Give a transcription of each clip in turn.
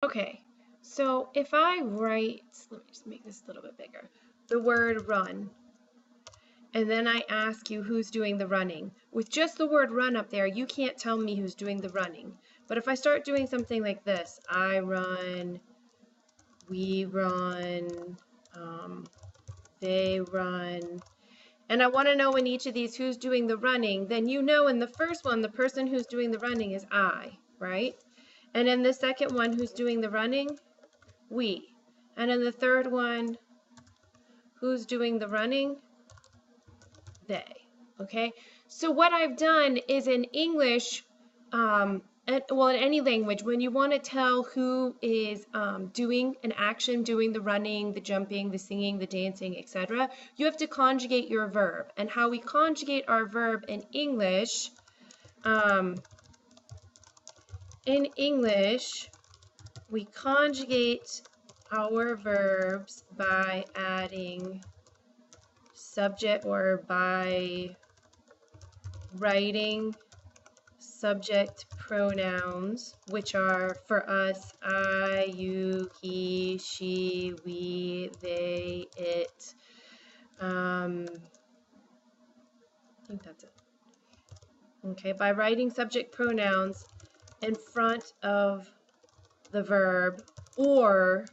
Okay, so if I write, let me just make this a little bit bigger, the word run, and then I ask you who's doing the running. With just the word run up there, you can't tell me who's doing the running. But if I start doing something like this, I run, we run, they run, and I want to know in each of these who's doing the running, then you know in the first one, the person who's doing the running is I, right? And in the second one, who's doing the running? We. And in the third one, who's doing the running? They. Okay? So what I've done is in English, well, in any language, when you want to tell who is doing an action, doing the running, the jumping, the singing, the dancing, etc., you have to conjugate your verb. And how we conjugate our verb in English, we conjugate our verbs by adding subject, or by writing subject pronouns, which are for us I, you, he, she, we, they, it. I think that's it. Okay, by writing subject pronouns in front of the verb, or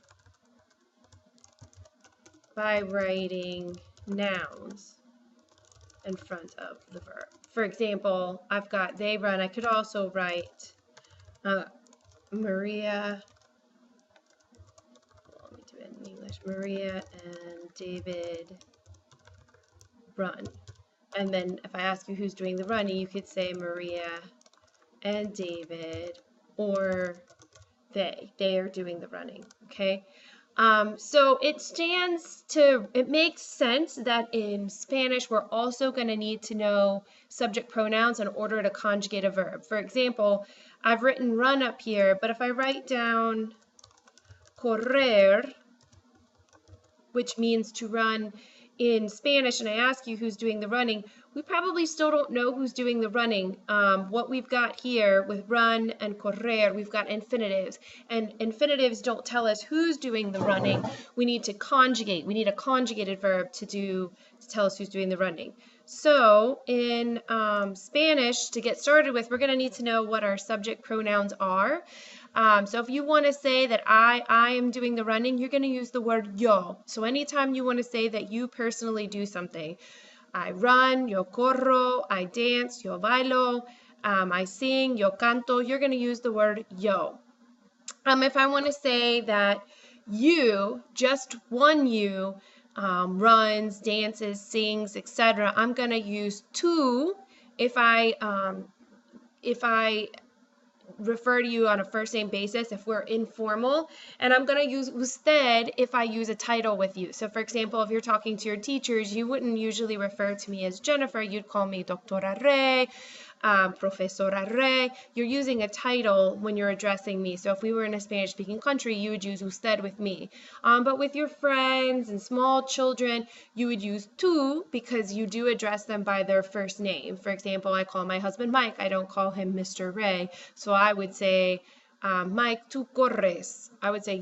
by writing nouns in front of the verb. For example, I've got they run. I could also write Maria, well, let me do it in English, Maria and David run. And then if I ask you who's doing the running, you could say Maria and David, or they are doing the running, okay? So it makes sense that in Spanish, we're also going to need to know subject pronouns in order to conjugate a verb. For example, I've written run up here, but if I write down correr, which means to run in Spanish, and I ask you who's doing the running, we probably still don't know who's doing the running. What we've got here with run and correr, we've got infinitives, and infinitives don't tell us who's doing the running. We need to conjugate. We need a conjugated verb to tell us who's doing the running. So in Spanish, to get started with, we're going to need to know what our subject pronouns are. So if you want to say that I am doing the running, you're going to use the word yo. So anytime you want to say that you personally do something, I run, yo corro, I dance, yo bailo, I sing, yo canto, you're going to use the word yo. If I want to say that you, just one you, runs, dances, sings, etc., I'm going to use tú if I refer to you on a first name basis if we're informal, and I'm going to use usted if I use a title with you. So for example, if you're talking to your teachers, you wouldn't usually refer to me as Jennifer, you'd call me Doctora Rey, Profesora Rey. You're using a title when you're addressing me. So if we were in a Spanish speaking country, you would use usted with me. But with your friends and small children, you would use tú because you do address them by their first name. For example, I call my husband Mike. I don't call him Mr. Ray. So I would say, Mike, tú corres. I would say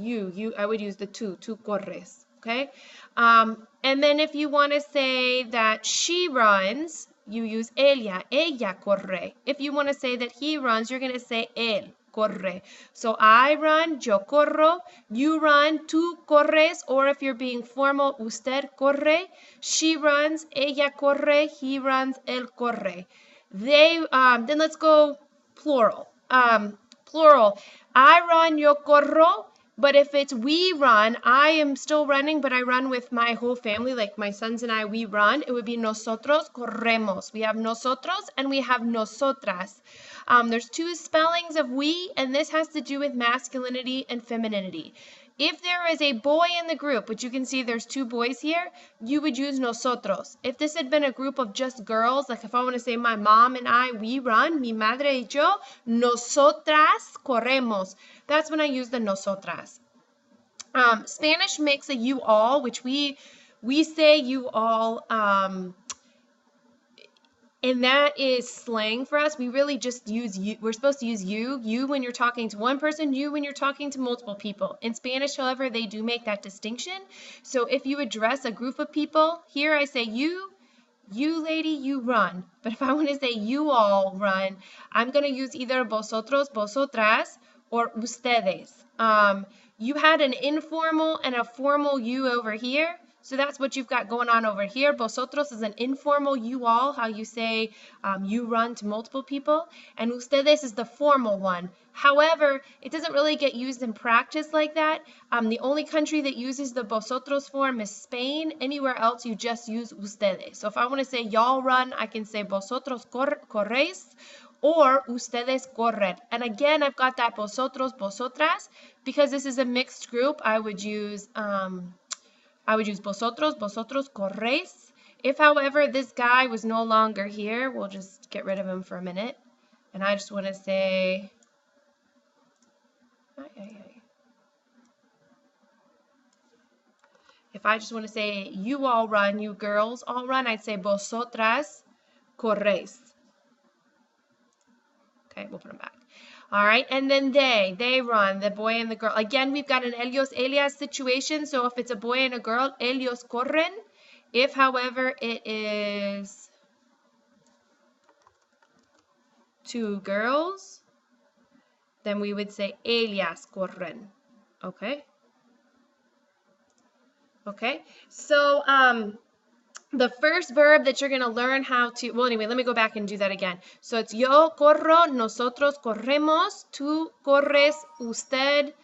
I would use the tú corres. Okay? And then if you want to say that she runs, you use ella corre. If you want to say that he runs, you're going to say él corre. So I run, yo corro, you run, tú corres, or if you're being formal, usted corre, she runs, ella corre, he runs, él corre. Then let's go plural. Plural, I run, yo corro. But if it's we run, I am still running, but I run with my whole family, like my sons and I, we run. It would be nosotros corremos. We have nosotros and we have nosotras. There's two spellings of we, and this has to do with masculinity and femininity. If there is a boy in the group, which you can see there's two boys here, you would use nosotros. If this had been a group of just girls, like if I want to say my mom and I, we run, mi madre y yo, nosotras corremos. That's when I use the nosotras. Spanish makes a you all, which we say you all And that is slang for us. We really just use you. We're supposed to use you when you're talking to one person, you when you're talking to multiple people. In Spanish, however, they do make that distinction. So if you address a group of people, here I say you lady, you run. But if I want to say you all run, I'm going to use either vosotros, vosotras, or ustedes. You had an informal and a formal you over here. So that's what you've got going on over here. Vosotros is an informal you all, how you say you run to multiple people. And ustedes is the formal one. However, it doesn't really get used in practice like that. The only country that uses the vosotros form is Spain. Anywhere else, you just use ustedes. So if I want to say y'all run, I can say vosotros corréis or ustedes corren. And again, I've got that vosotros, vosotras. Because this is a mixed group, I would use vosotros, vosotros corréis. If, however, this guy was no longer here, we'll just get rid of him for a minute. And I just want to say, if I just want to say you all run, you girls all run, I'd say vosotras corréis. Okay, we'll put them back. All right, and then they run, the boy and the girl. Again, we've got an ellos, ellas situation. So if it's a boy and a girl, ellos corren. If, however, it is two girls, then we would say ellas corren. Okay? Okay, so the first verb that you're going to learn how to, well, anyway, let me go back and do that again. So it's yo corro, nosotros corremos, tú corres, usted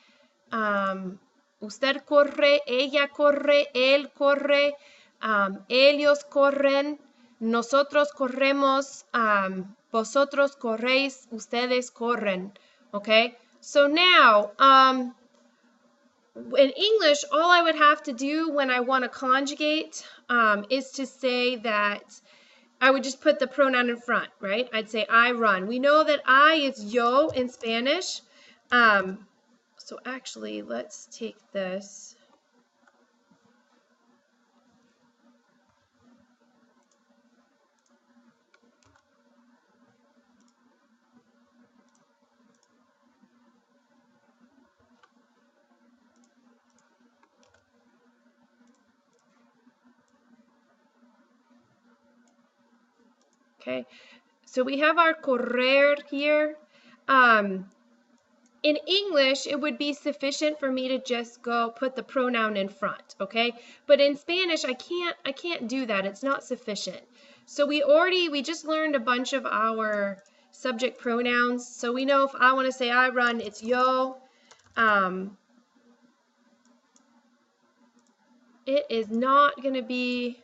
corre, ella corre, él corre, ellos corren, nosotros corremos, vosotros corréis, ustedes corren. Okay, so now, in English, all I would have to do when I want to conjugate is to say that I would just put the pronoun in front, right? I'd say I run. We know that I is yo in Spanish. So actually, let's take this. Okay, so we have our correr here. In English, it would be sufficient for me to just go put the pronoun in front, okay? But in Spanish, I can't do that. It's not sufficient. So we just learned a bunch of our subject pronouns. So we know if I want to say I run, it's yo. It is not going to be,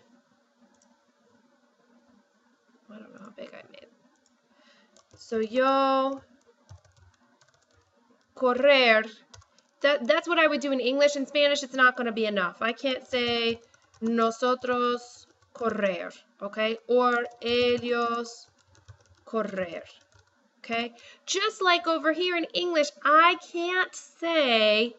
I don't know how big I made it. So yo, correr. That's what I would do in English. In Spanish, it's not going to be enough. I can't say nosotros correr, okay? Or ellos correr, okay? Just like over here in English, I can't say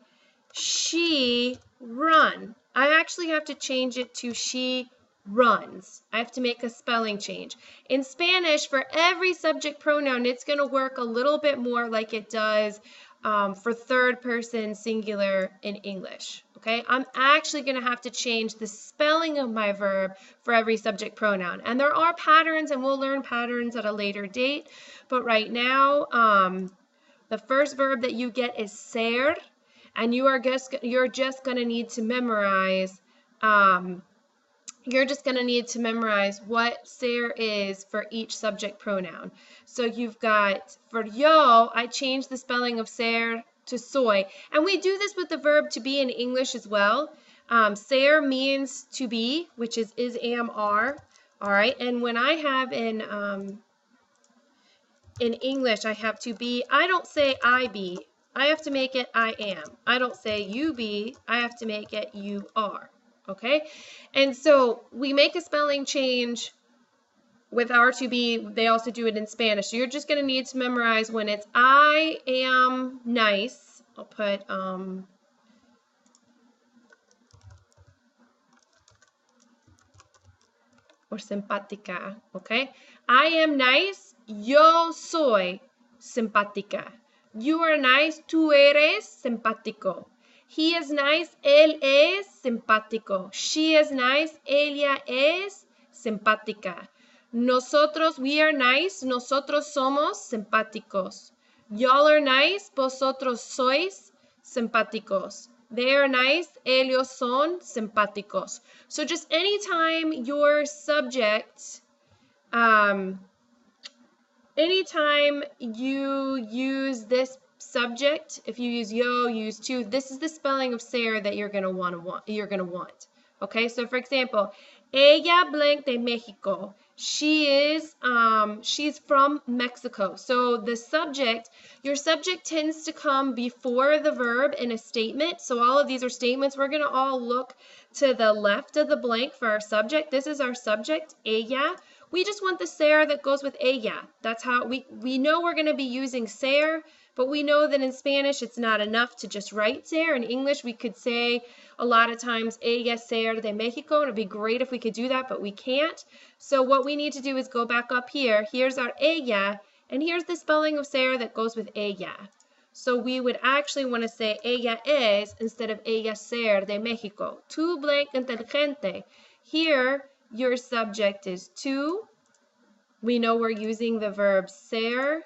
she run. I actually have to change it to she runs. I have to make a spelling change. In Spanish, for every subject pronoun, it's going to work a little bit more like it does for third person singular in English. Okay, I'm actually going to have to change the spelling of my verb for every subject pronoun. And there are patterns, and we'll learn patterns at a later date. But right now, the first verb that you get is ser, and you're just going to need to memorize. You're just going to need to memorize what ser is for each subject pronoun. So you've got, for yo, I changed the spelling of ser to soy. And we do this with the verb to be in English as well. Ser means to be, which is am, are. All right, and when I have in English, I have to be, I don't say I be. I have to make it I am. I don't say you be. I have to make it you are. Okay, and so we make a spelling change with our to be. They also do it in Spanish. So you're just going to need to memorize when it's I am nice. I'll put or simpática, okay? I am nice, yo soy simpática. You are nice, tú eres simpático. He is nice, él es simpático. She is nice, ella es simpática. Nosotros, we are nice, nosotros somos simpáticos. Y'all are nice, vosotros sois simpáticos. They are nice, ellos son simpáticos. So just anytime your subject, anytime you use this subject, if you use yo, use to, this is the spelling of Sarah that you're gonna want. Okay, so for example, ella blank de Mexico. She's from Mexico. So the subject, your subject tends to come before the verb in a statement. So all of these are statements. We're gonna all look to the left of the blank for our subject. This is our subject, ella. We just want the ser that goes with ella. That's how we know we're going to be using ser, but we know that in Spanish it's not enough to just write ser. In English we could say a lot of times ella ser de Mexico. It'd be great if we could do that, but we can't. So what we need to do is go back up here. Here's our ella, and here's the spelling of ser that goes with ella. So we would actually want to say ella es instead of ella ser de Mexico. Tu blank inteligente. Here, your subject is tú. We know we're using the verb ser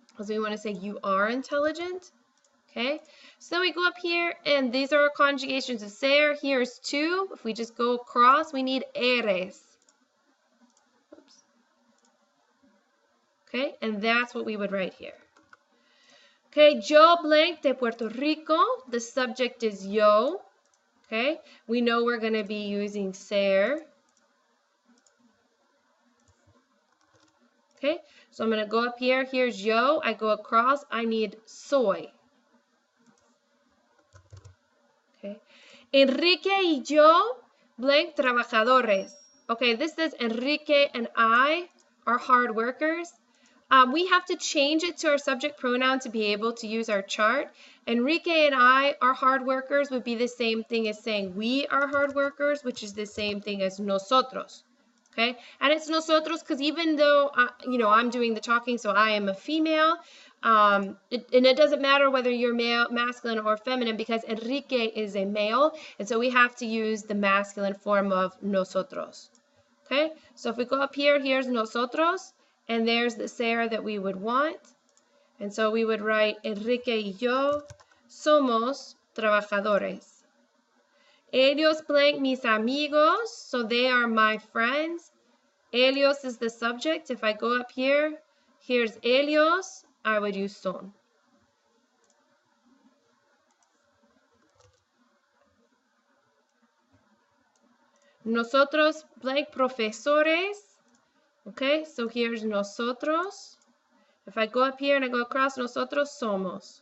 because we want to say you are intelligent. Okay, so we go up here and these are our conjugations of ser. Here's tú. If we just go across, we need eres. Oops. Okay, and that's what we would write here. Okay, yo blank de Puerto Rico. The subject is yo. Okay, we know we're going to be using ser. Okay, so I'm going to go up here. Here's yo. I go across. I need soy. Okay, Enrique y yo, blank, trabajadores. Okay, this says Enrique and I are hard workers. We have to change it to our subject pronoun to be able to use our chart. Enrique and I are hard workers would be the same thing as saying we are hard workers, which is the same thing as nosotros. Okay, and it's nosotros because even though I'm doing the talking, so I am a female, and it doesn't matter whether you're male, masculine, or feminine because Enrique is a male, and so we have to use the masculine form of nosotros. Okay, so if we go up here, here's nosotros. And there's the ser that we would want. And so we would write Enrique y yo somos trabajadores. Ellos blank mis amigos, so they are my friends. Ellos is the subject. If I go up here, here's ellos, I would use son. Nosotros blank profesores. Okay, so here's nosotros. If I go up here and I go across, nosotros somos.